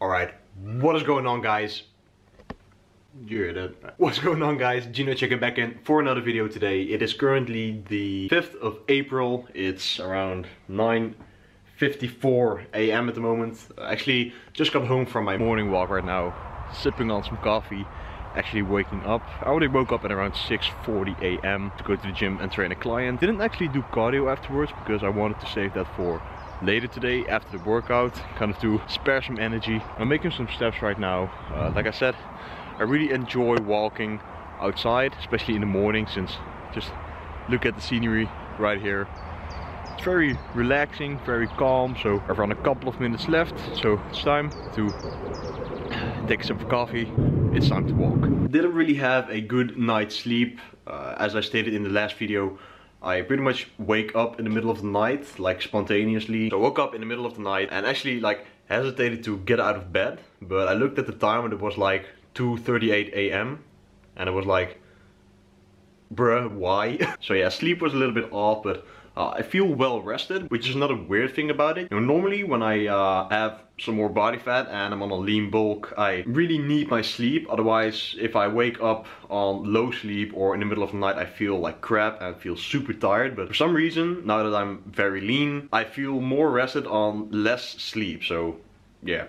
Alright, what is going on, guys? You heard it. What's going on, guys? Gino checking back in for another video today. It is currently the 5th of April. It's around 9:54 a.m. at the moment. Actually, just got home from my morning walk right now, sipping on some coffee. Actually waking up. I already woke up at around 6:40 a.m. to go to the gym and train a client. Didn't actually do cardio afterwards because I wanted to save that for later today after the workout, kind of to spare some energy. I'm making some steps right now. Like I said, I really enjoy walking outside, especially in the morning, since just look at the scenery right here. It's very relaxing, very calm. So I've run a couple of minutes left, so it's time to take a sip of coffee. It's time to walk. Didn't really have a good night's sleep. As I stated in the last video, I pretty much wake up in the middle of the night, like spontaneously. So I woke up in the middle of the night and actually like hesitated to get out of bed. But I looked at the time and it was like 2:38 a.m. and I was like, bruh, why? So yeah, sleep was a little bit off, but I feel well rested, which is another weird thing about it. You know, normally when I have some more body fat and I'm on a lean bulk, I really need my sleep. Otherwise, if I wake up on low sleep or in the middle of the night, I feel like crap and I feel super tired. But for some reason, now that I'm very lean, I feel more rested on less sleep. So yeah,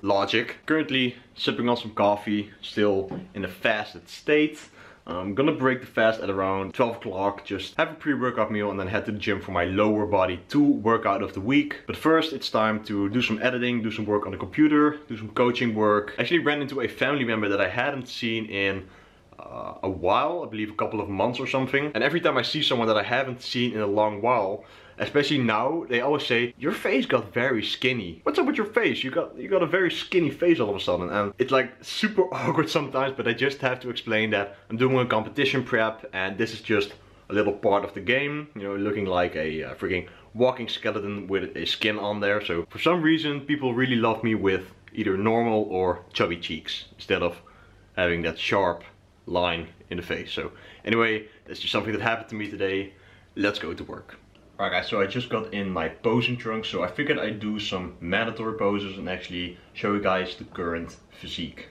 logic. Currently sipping on some coffee, still in a fasted state. I'm gonna break the fast at around 12 o'clock, just have a pre-workout meal and then head to the gym for my lower body 2 workout of the week. But first it's time to do some editing, do some work on the computer, do some coaching work. I actually ran into a family member that I hadn't seen in a while, I believe a couple of months or something. And every time I see someone that I haven't seen in a long while, especially now, they always say, your face got very skinny. What's up with your face? You got a very skinny face all of a sudden. And it's like super awkward sometimes, but I just have to explain that I'm doing a competition prep and this is just a little part of the game. You know, looking like a freaking walking skeleton with a skin on there. So for some reason, people really love me with either normal or chubby cheeks instead of having that sharp line in the face. So anyway, that's just something that happened to me today. Let's go to work. Alright guys, so I just got in my posing trunk, so I figured I'd do some mandatory poses and actually show you guys the current physique.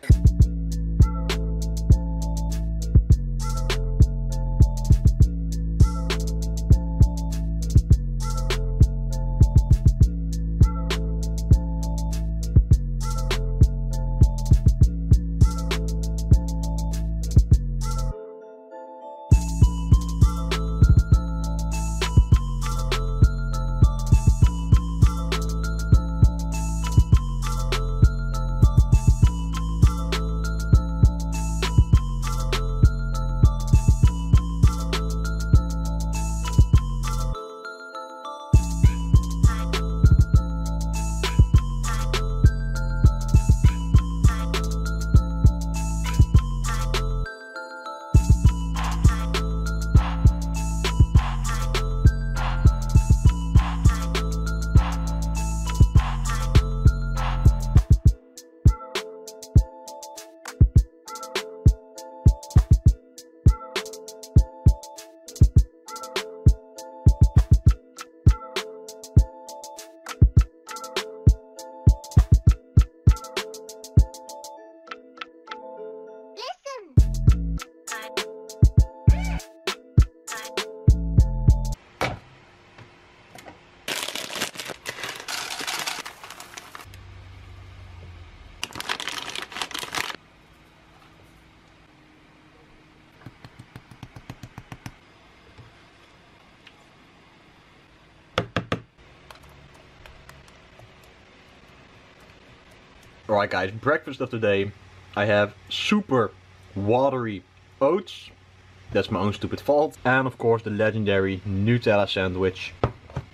Alright guys, breakfast of the day. I have super watery oats. That's my own stupid fault. And of course the legendary Nutella sandwich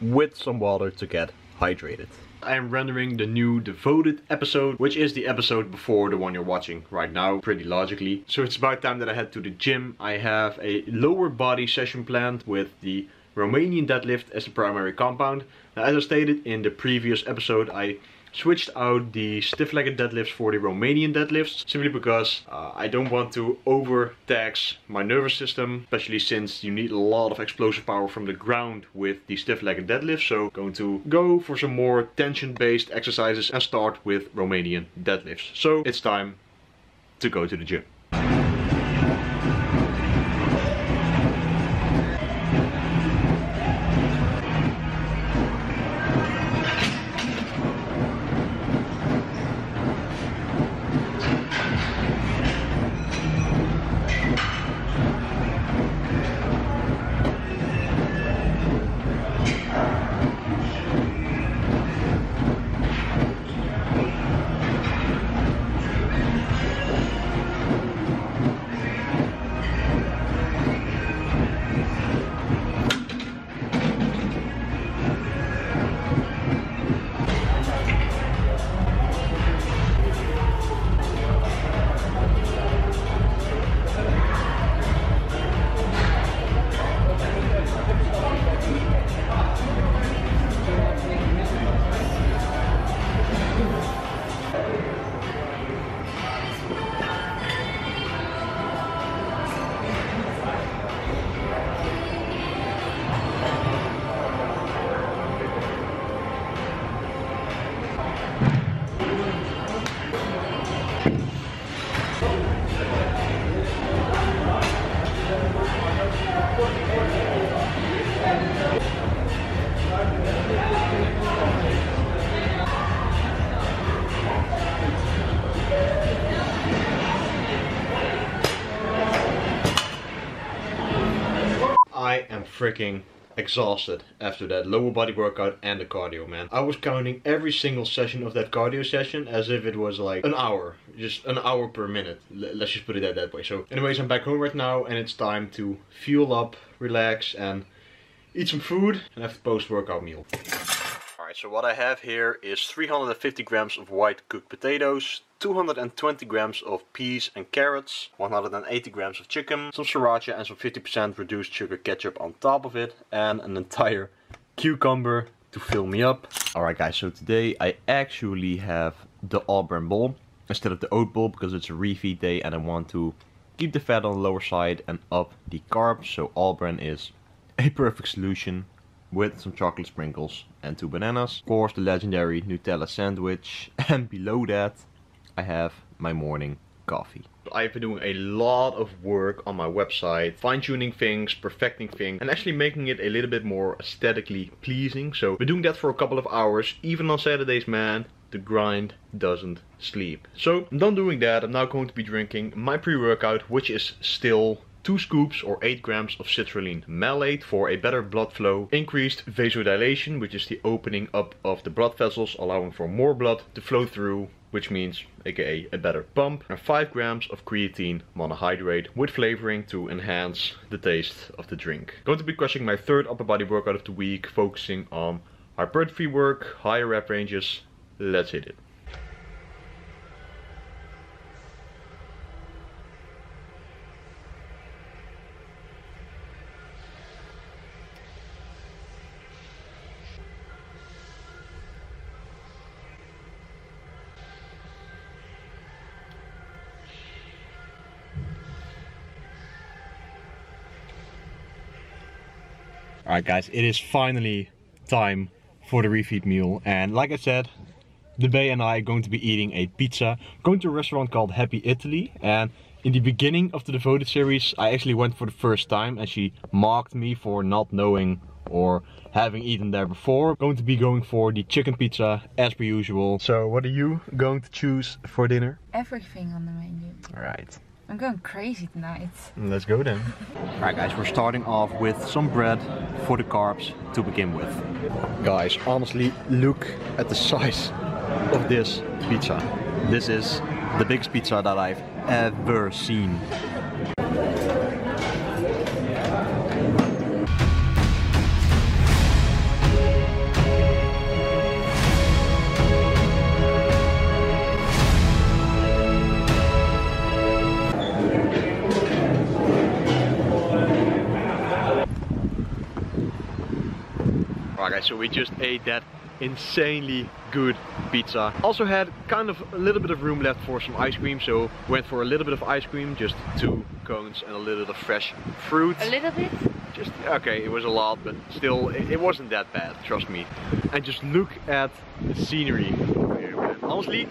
with some water to get hydrated. I am rendering the new devoted episode, which is the episode before the one you're watching right now, pretty logically. So it's about time that I head to the gym. I have a lower body session planned with the Romanian deadlift as the primary compound. Now, as I stated in the previous episode, I switched out the stiff-legged deadlifts for the Romanian deadlifts, simply because I don't want to overtax my nervous system, especially since you need a lot of explosive power from the ground with the stiff-legged deadlifts. So going to go for some more tension-based exercises and start with Romanian deadlifts. So it's time to go to the gym. I am freaking exhausted after that lower body workout and the cardio, man. I was counting every single session of that cardio session as if it was like an hour, just an hour per minute. Let's just put it that way. So anyways, I'm back home right now and it's time to fuel up, relax and eat some food and have the post-workout meal. Alright, so what I have here is 350 grams of white cooked potatoes, 220 grams of peas and carrots, 180 grams of chicken, some sriracha and some 50% reduced sugar ketchup on top of it, and an entire cucumber to fill me up. Alright guys, so today I actually have the all-bran bowl instead of the oat bowl because it's a refeed day and I want to keep the fat on the lower side and up the carbs. So all-bran is a perfect solution with some chocolate sprinkles and 2 bananas. Of course, the legendary Nutella sandwich, and below that I have my morning coffee. I've been doing a lot of work on my website, fine-tuning things, perfecting things, and actually making it a little bit more aesthetically pleasing. So we're doing that for a couple of hours, even on Saturdays, man. The grind doesn't sleep. So I'm done doing that. I'm now going to be drinking my pre-workout, which is still 2 scoops or 8 grams of citrulline malate for a better blood flow, increased vasodilation, which is the opening up of the blood vessels, allowing for more blood to flow through, which means aka a better pump, and 5 grams of creatine monohydrate with flavoring to enhance the taste of the drink. Going to be crushing my 3rd upper body workout of the week, focusing on hypertrophy work, higher rep ranges. Let's hit it. Alright guys, it is finally time for the refeed meal, and like I said, the Bay and I are going to be eating a pizza. Going to a restaurant called Happy Italy, and in the beginning of the Devoted series I actually went for the first time and she mocked me for not knowing or having eaten there before. Going to be going for the chicken pizza as per usual. So what are you going to choose for dinner? Everything on the menu. Alright. I'm going crazy tonight. Let's go then. Alright guys, we're starting off with some bread for the carbs to begin with. Guys, honestly, look at the size of this pizza. This is the biggest pizza that I've ever seen. Alright guys, so we just ate that insanely good pizza. Also had kind of a little bit of room left for some ice cream, so went for a little bit of ice cream, just 2 cones and a little bit of fresh fruit. A little bit? Just, okay, it was a lot, but still, it wasn't that bad, trust me. And just look at the scenery over here, man. Honestly,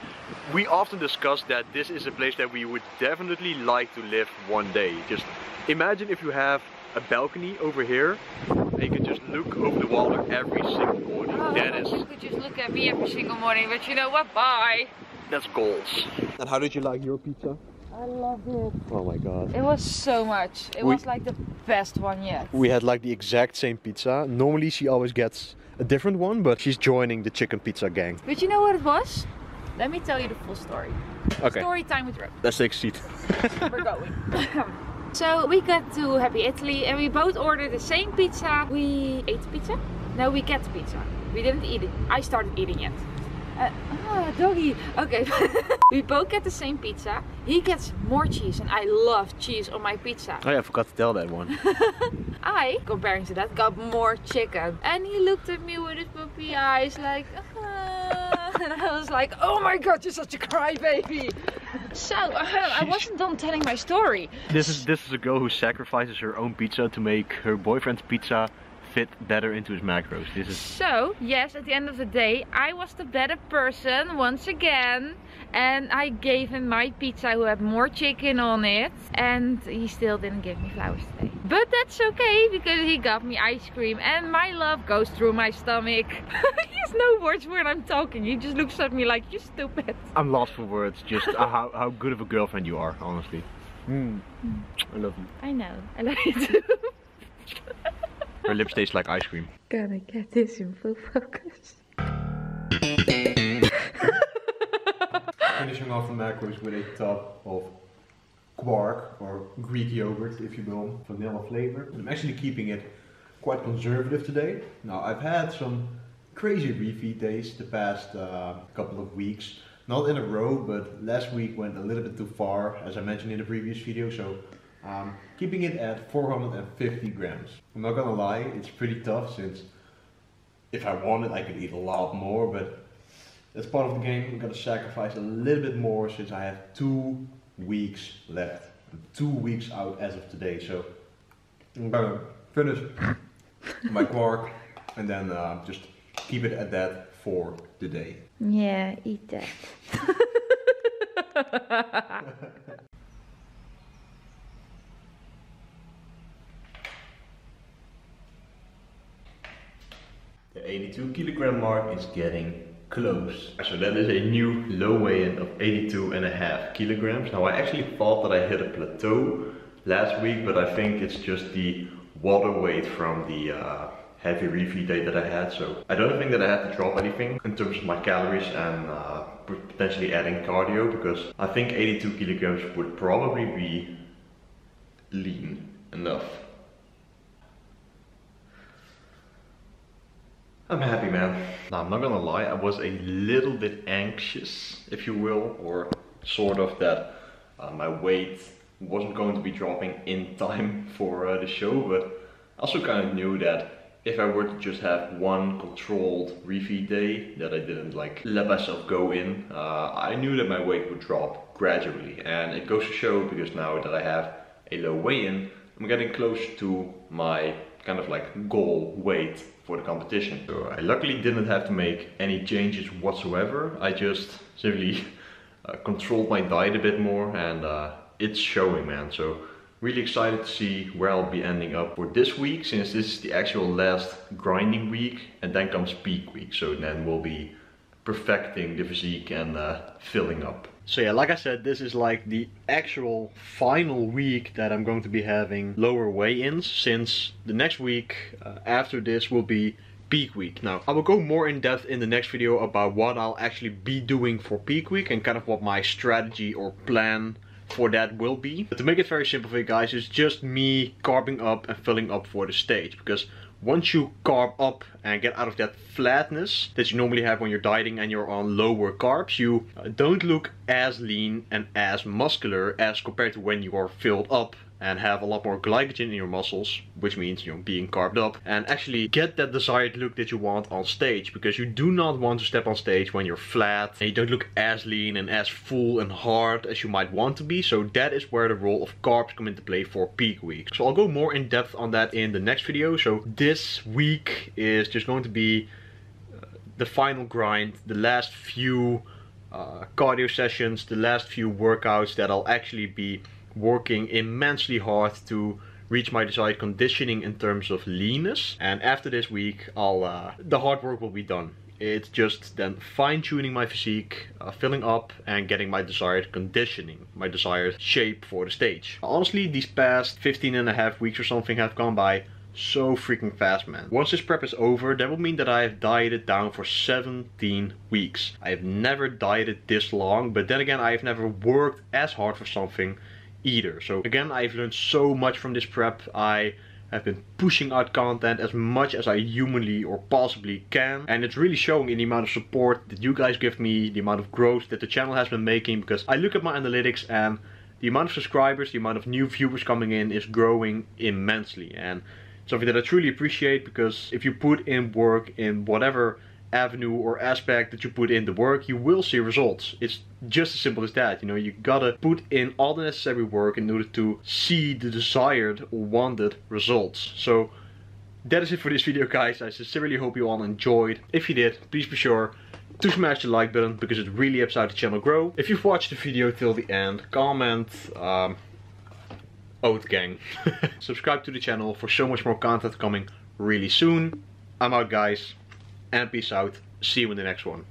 we often discuss that this is a place that we would definitely like to live one day. Just imagine if you have a balcony over here and you can just look over the water every single morning. Oh, that is... You could just look at me every single morning, but you know what? Bye! That's goals. And how did you like your pizza? I loved it. Oh my god. It was so much. It was like the best one yet. We had like the exact same pizza. Normally she always gets a different one, but she's joining the chicken pizza gang. But you know what it was? Let me tell you the full story. Okay. Story time with Rob. Let's take a seat. We're going. So we got to Happy Italy and we both ordered the same pizza. We ate pizza? No, we get pizza. We didn't eat it. I started eating it. Doggy. Okay. We both get the same pizza. He gets more cheese and I love cheese on my pizza. Oh yeah, I forgot to tell that one. I, comparing to that, got more chicken. And he looked at me with his puppy eyes like, and I was like, oh my god, you're such a crybaby. So, I wasn't done telling my story. This is a girl who sacrifices her own pizza to make her boyfriend's pizza fit better into his macros. This is... So, yes, at the end of the day, I was the better person once again. And I gave him my pizza who had more chicken on it. And he still didn't give me flowers today. But that's okay, because he got me ice cream. And my love goes through my stomach. He has no words when I'm talking. He just looks at me like, you stupid. I'm lost for words. Just how good of a girlfriend you are, honestly. I love you. I know. I love you too. Her lips taste like ice cream. Gonna get this in full focus. Finishing off the macros with a top of quark or Greek yogurt, if you will, vanilla flavor. I'm actually keeping it quite conservative today. Now I've had some crazy refeed days the past couple of weeks. Not in a row, but last week went a little bit too far, as I mentioned in the previous video. So keeping it at 450 grams. I'm not gonna lie, it's pretty tough since if I wanted I could eat a lot more, but that's part of the game. I'm gonna sacrifice a little bit more since I have 2 weeks left. I'm 2 weeks out as of today, so I'm gonna finish my quark and then just keep it at that for the day. Yeah, eat that. The 82 kilogram mark is getting close. So that is a new low weigh-in of 82.5 kilograms. Now I actually thought that I hit a plateau last week, but I think it's just the water weight from the heavy refeed day that I had. So I don't think that I had to drop anything in terms of my calories and potentially adding cardio, because I think 82 kilograms would probably be lean enough. I'm happy, man. Now, I'm not gonna lie, I was a little bit anxious, if you will, or sort of that my weight wasn't going to be dropping in time for the show, but I also kind of knew that if I were to just have one controlled refeed day that I didn't like let myself go in, I knew that my weight would drop gradually. And it goes to show, because now that I have a low weigh-in, I'm getting close to my kind of like goal weight for the competition. So I luckily didn't have to make any changes whatsoever. I just simply controlled my diet a bit more, and it's showing, man. So really excited to see where I'll be ending up for this week, since this is the actual last grinding week, and then comes peak week. So then we'll be perfecting the physique and filling up. So yeah, like I said, this is like the actual final week that I'm going to be having lower weigh-ins, since the next week after this will be peak week. Now, I will go more in depth in the next video about what I'll actually be doing for peak week and kind of what my strategy or plan for that will be. But to make it very simple for you guys, it's just me carbing up and filling up for the stage, because once you carb up and get out of that flatness that you normally have when you're dieting and you're on lower carbs, you don't look as lean and as muscular as compared to when you are filled up and have a lot more glycogen in your muscles, which means, you know, being carved up, and actually get that desired look that you want on stage, because you do not want to step on stage when you're flat and you don't look as lean and as full and hard as you might want to be. So that is where the role of carbs come into play for peak week. So I'll go more in depth on that in the next video. So this week is just going to be the final grind, the last few cardio sessions, the last few workouts that I'll actually be working immensely hard to reach my desired conditioning in terms of leanness. And after this week, the hard work will be done. It's just then fine-tuning my physique, filling up and getting my desired conditioning, my desired shape for the stage. Honestly, these past 15.5 weeks or something have gone by so freaking fast, man. Once this prep is over, that will mean that I have dieted down for 17 weeks. I have never dieted this long, but then again, I have never worked as hard for something either. So again, I've learned so much from this prep. I have been pushing out content as much as I humanly or possibly can, and it's really showing in the amount of support that you guys give me, the amount of growth that the channel has been making, because I look at my analytics and the amount of subscribers, the amount of new viewers coming in is growing immensely, and something that I truly appreciate, because if you put in work in whatever avenue or aspect that you put in the work, you will see results. It's just as simple as that. You know, you gotta put in all the necessary work in order to see the desired or wanted results. So that is it for this video, guys. I sincerely hope you all enjoyed. If you did, please be sure to smash the like button, because it really helps out the channel grow. If you've watched the video till the end, comment Oath Gang. Subscribe to the channel for so much more content coming really soon. I'm out, guys, and peace out. See you in the next one.